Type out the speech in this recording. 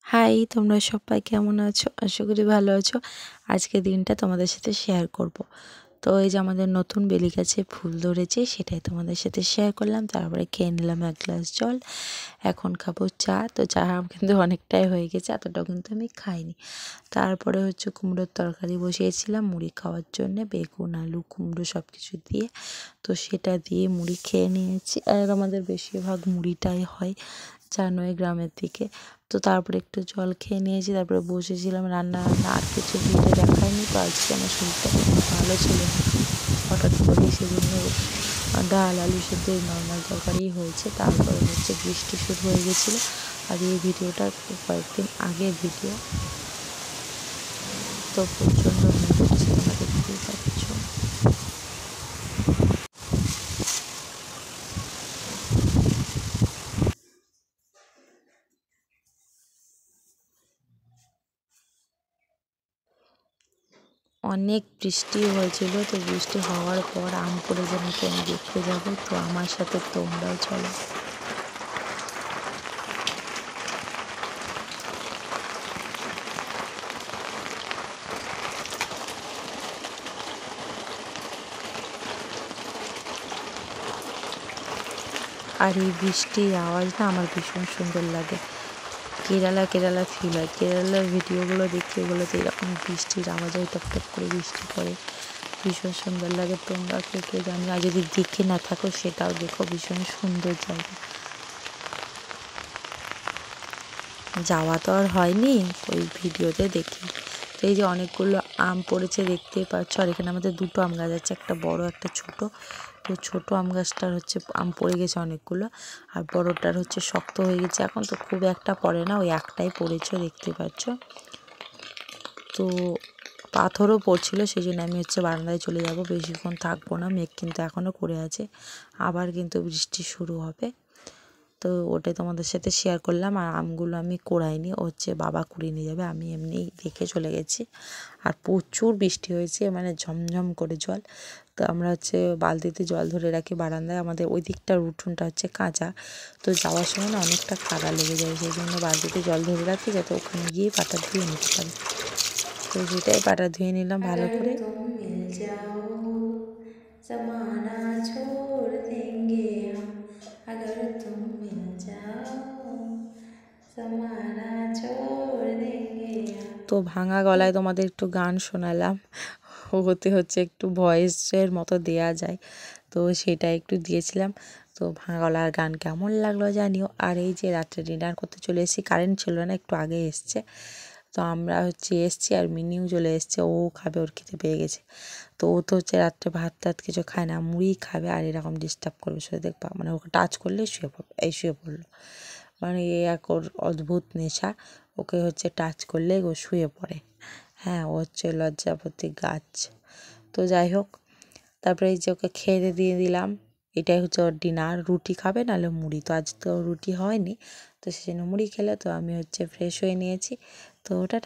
High, তোমরা সবাই কেমন আছো? আশা করি ভালো আছো। আজকে দিনটা তোমাদের সাথে শেয়ার করব। তো এই যে আমাদের নতুন বেলি গাছে ফুল ধরেছে, সেটাই তোমাদের সাথে শেয়ার করলাম। তারপরে খেয়ে নিলাম এক গ্লাস জল। এখন খাবো চা। তো চা কিন্তু অনেকটাই হয়ে গেছে, এতটাও কিন্তু আমি খাইনি। তারপরে হচ্ছে কুমড়োর তরকারি বসিয়েছিলাম মুড়ি খাওয়ার জন্যে, বেগুন আলু কুমড়ো সব কিছু দিয়ে। তো সেটা দিয়ে মুড়ি খেয়ে নিয়েছি। আর আমাদের বেশিরভাগ মুড়িটাই হয়, জানোই, গ্রামের দিকে। তো তারপরে একটু জল খেয়ে নিয়েছি, তারপরে বসেছিলাম রান্না আর কিছু ভিডিও দেখায়নি। তো আজকে আমার শরীরটা ভালো ছিল না, হঠাৎ করে সেজন্য ডাল আলু সেদ্ধ নর্মাল তরকারিই হয়েছে। তারপরে হচ্ছে বৃষ্টি শুরু হয়ে গেছিলো। আর এই ভিডিওটা কয়েকদিন আগের ভিডিও, তো প্রচণ্ড মেঘ হচ্ছে, তোমরা দেখতেই পাচ্ছ। অনেক বৃষ্টি হয়েছিল। তো বৃষ্টি হওয়ার পর আম পড়েছে নাকি আমি দেখতে যাবো। তো আমার সাথে তোমরাও চলো। আর এই বৃষ্টির আওয়াজ না আমার ভীষণ সুন্দর লাগে। কেরালা কেরালা ফিল হয়। কেরালার ভিডিওগুলো দেখি, ওগুলোতে এরকম বৃষ্টির আওয়াজ হয়, টপ টপ করে বৃষ্টি পড়ে, ভীষণ সুন্দর লাগে। তোমরা কে কে জানি, আর যদি দেখে না থাকো সেটাও দেখো, ভীষণ সুন্দর জায়গা। যাওয়া তো আর হয়নি, ওই ভিডিওতে দেখি। তো এই যে অনেকগুলো আম পড়েছে দেখতেই পাচ্ছ। আর এখানে আমাদের দুটো আম গাছ আছে, একটা বড় একটা ছোট। তো ছোট আম গাছটার হচ্ছে আম পড়ে গেছে অনেকগুলো, আর বড়টার হচ্ছে শক্ত হয়ে গেছে। এখন তো খুব একটা পড়ে না, ওই একটাই পড়েছে দেখতে পাচ্ছ। তো পাথরও পড়ছিল, সেই জন্য আমি হচ্ছে বারান্দায় চলে যাব, বেশিক্ষণ থাকবো না। মেঘ কিন্তু এখনও করে আছে, আবার কিন্তু বৃষ্টি শুরু হবে। তো ওটাই তোমাদের সাথে শেয়ার করলাম। আর আমগুলো আমি কোড়াইনি, হচ্ছে বাবা কুড়িয়ে নিয়ে যাবে, আমি এমনি দেখে চলে গেছি। আর প্রচুর বৃষ্টি হয়েছে, মানে ঝমঝম করে জল। তো আমরা হচ্ছে বালতিতে জল ধরে রাখি বারান্দায়। আমাদের ওই দিকটার উঠোনটা হচ্ছে কাঁচা, তো যাওয়ার সময় না অনেকটা কাদা লেগে যায়, সেই জন্য বালতিতে জল ধরে রাখি, যাতে ওখানে গিয়ে পাটা ধুয়ে নিতে পারি। তো সেটাই, পাটা ধুয়ে নিলাম ভালো করে। जमाना छोड़ देंगे हम अगर तुम मिल जाओ जमाना छोड़ देंगे हम। তো ভাঙা গলায় তোমাদের একটু গান শোনালাম, ওতে হচ্ছে একটু ভয়েসের মতো দেয়া যায়, তো সেটা একটু দিয়েছিলাম। তো ভাঙা গলার গান কেমন লাগলো জানিও। আর এই যে রাত্রে ডিনার করতে চলে এসেছি, কারেন্ট ছিল না, একটু আগে এসছে। তো আমরা হচ্ছে এসছি, আর মিনিও চলে এসছে, ও খাবে, ওর খেতে পেয়ে গেছে। তো ও তো হচ্ছে রাত্রে ভাত টাত কিছু খায় না, মুড়ি খাবে, আর এরকম ডিস্টার্ব করবে শুয়ে, দেখবা মানে ওকে টাচ করলেই শুয়ে পড়বে। এই শুয়ে পড়লো, মানে এ এক ওর অদ্ভুত নেশা, ওকে হচ্ছে টাচ করলেই ও শুয়ে পড়ে। হ্যাঁ, ও হচ্ছে লজ্জাপতি গাছ। তো যাই হোক, তারপরে এই যে ওকে খেতে দিয়ে দিলাম। এটাই হচ্ছে ওর ডিনার। রুটি খাবে নাহলে মুড়ি, তো আজ তো রুটি হয়নি, তো সেজন্য মুড়ি খেলে। তো আমি হচ্ছে ফ্রেশ হয়ে নিয়েছি। তো ওটা